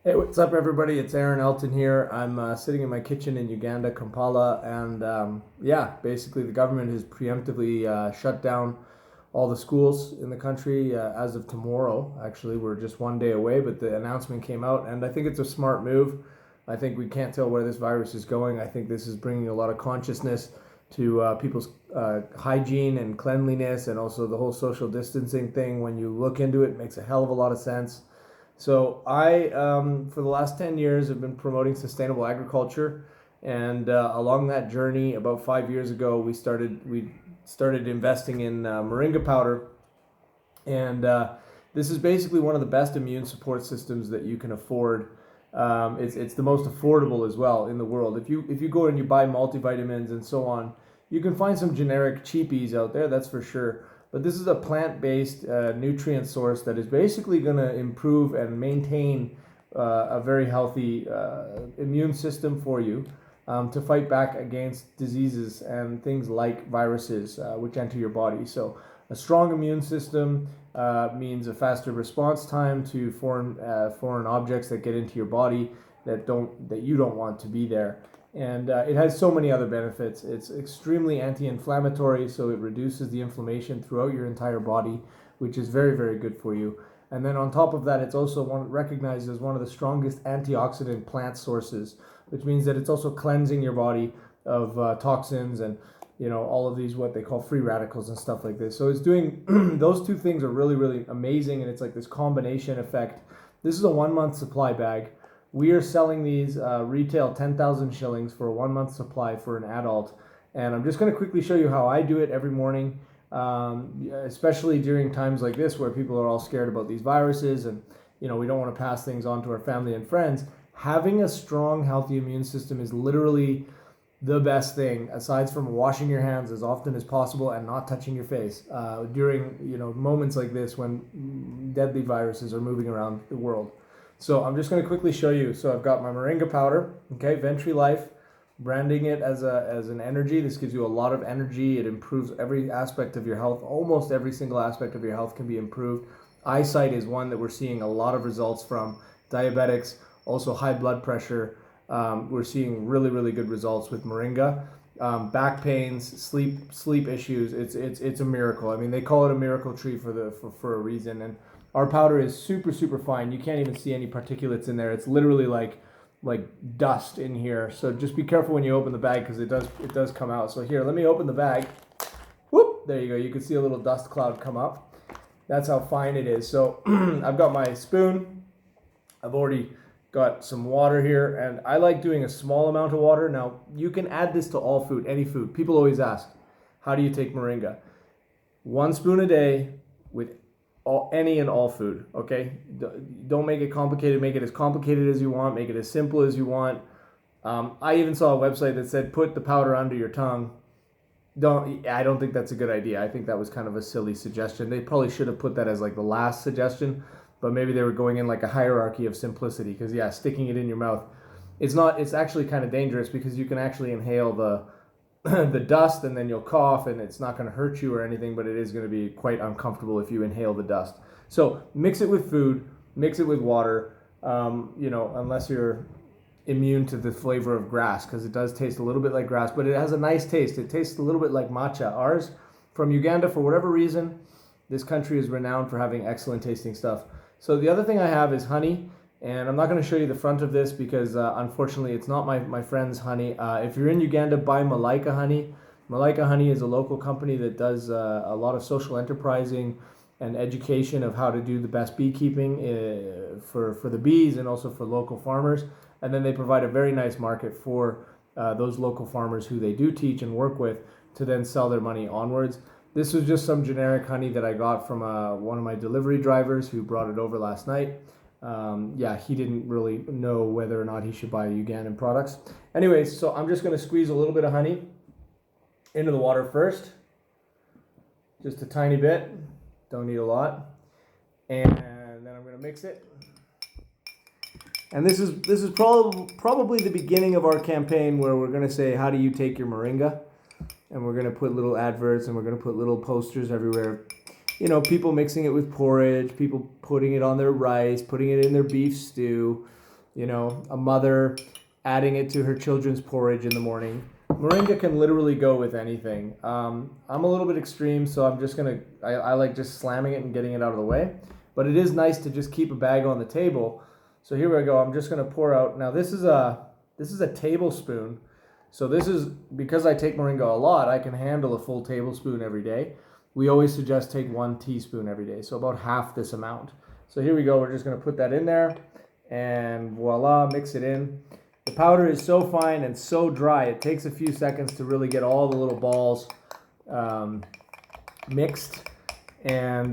Hey, what's up, everybody? It's Aaron Elton here. I'm sitting in my kitchen in Uganda, Kampala, and yeah, basically the government has preemptively shut down all the schools in the country as of tomorrow. Actually, we're just one day away, but the announcement came out, and I think it's a smart move. I think we can't tell where this virus is going. I think this is bringing a lot of consciousness to people's hygiene and cleanliness, and also the whole social distancing thing. When you look into it, it makes a hell of a lot of sense. So for the last 10 years, have been promoting sustainable agriculture, and along that journey, about 5 years ago, we started investing in moringa powder, and this is basically one of the best immune support systems that you can afford. It's the most affordable as well in the world. If you go and you buy multivitamins and so on, you can find some generic cheapies out there, that's for sure. But this is a plant-based nutrient source that is basically going to improve and maintain a very healthy immune system for you to fight back against diseases and things like viruses which enter your body. So a strong immune system means a faster response time to foreign objects that get into your body that you don't want to be there. And it has so many other benefits. It's extremely anti-inflammatory, so it reduces the inflammation throughout your entire body, which is very, very good for you. And then on top of that, it's also recognized as one of the strongest antioxidant plant sources, which means that it's also cleansing your body of toxins and all of these what they call free radicals and stuff like this. So it's doing those two things are really, really amazing, and it's like this combination effect. This is a 1 month supply bag. We are selling these retail 10,000 shillings for a 1 month supply for an adult. And I'm just going to quickly show you how I do it every morning, especially during times like this where people are all scared about these viruses and, we don't want to pass things on to our family and friends. Having a strong, healthy immune system is literally the best thing, aside from washing your hands as often as possible and not touching your face during, moments like this when deadly viruses are moving around the world. So I'm just going to quickly show you. So I've got my moringa powder, okay, Ventry Life, branding it as an energy. This gives you a lot of energy. It improves every aspect of your health. Almost every single aspect of your health can be improved. Eyesight is one that we're seeing a lot of results from. Diabetics, also high blood pressure. We're seeing really, really good results with moringa. Back pains, sleep issues. It's a miracle. I mean, they call it a miracle tree for a reason. And our powder is super, super fine. You can't even see any particulates in there. It's literally like dust in here. So just be careful when you open the bag because it does come out. So here, let me open the bag. Whoop, there you go. You can see a little dust cloud come up. That's how fine it is. So I've got my spoon. I've already got some water here, and I like doing a small amount of water. Now, you can add this to all food, any food. People always ask, how do you take moringa? 1 spoon a day with any and all food, okay? Don't make it complicated. Make it as complicated as you want. Make it as simple as you want. I even saw a website that said put the powder under your tongue. I don't think that's a good idea. I think that was kind of a silly suggestion. They probably should have put that as like the last suggestion, but maybe they were going in like a hierarchy of simplicity because yeah, sticking it in your mouth, it's actually kind of dangerous because you can actually inhale the the dust and then you'll cough and it's not going to hurt you or anything, but it is going to be quite uncomfortable if you inhale the dust. So mix it with food, mix it with water, unless you're immune to the flavor of grass, because it does taste a little bit like grass, but it has a nice taste. It tastes a little bit like matcha. Ours from Uganda, for whatever reason, this country is renowned for having excellent tasting stuff. So the other thing I have is honey. And I'm not going to show you the front of this because unfortunately it's not my friend's honey. If you're in Uganda, buy Malaika honey. Malaika honey is a local company that does a lot of social enterprising and education of how to do the best beekeeping for the bees and also for local farmers. And then they provide a very nice market for those local farmers who they do teach and work with to then sell their money onwards. This was just some generic honey that I got from one of my delivery drivers who brought it over last night. He didn't really know whether or not he should buy Ugandan products. Anyways, so I'm just going to squeeze a little bit of honey into the water first. Just a tiny bit. Don't need a lot. And then I'm going to mix it. And this is probably the beginning of our campaign where we're going to say, how do you take your moringa? And we're going to put little adverts and we're going to put little posters everywhere. People mixing it with porridge, people putting it on their rice, putting it in their beef stew. a mother adding it to her children's porridge in the morning. Moringa can literally go with anything. I'm a little bit extreme, so I'm just I like just slamming it and getting it out of the way. But it is nice to just keep a bag on the table. So here we go. I'm just gonna pour out. Now this is a tablespoon. So this is, because I take moringa a lot, I can handle a full tablespoon every day. We always suggest take 1 teaspoon every day, so about half this amount. So here we go. We're just gonna put that in there, and voila, mix it in. The powder is so fine and so dry, it takes a few seconds to really get all the little balls mixed. And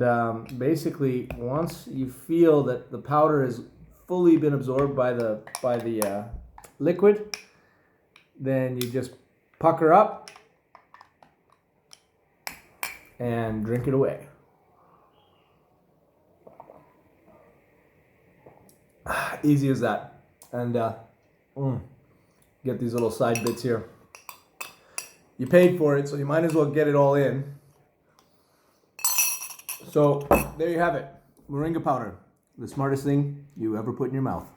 basically, once you feel that the powder has fully been absorbed by the liquid, then you just pucker up and drink it away. Easy as that. And get these little side bits here. You paid for it, so you might as well get it all in. So there you have it. Moringa powder. The smartest thing you ever put in your mouth.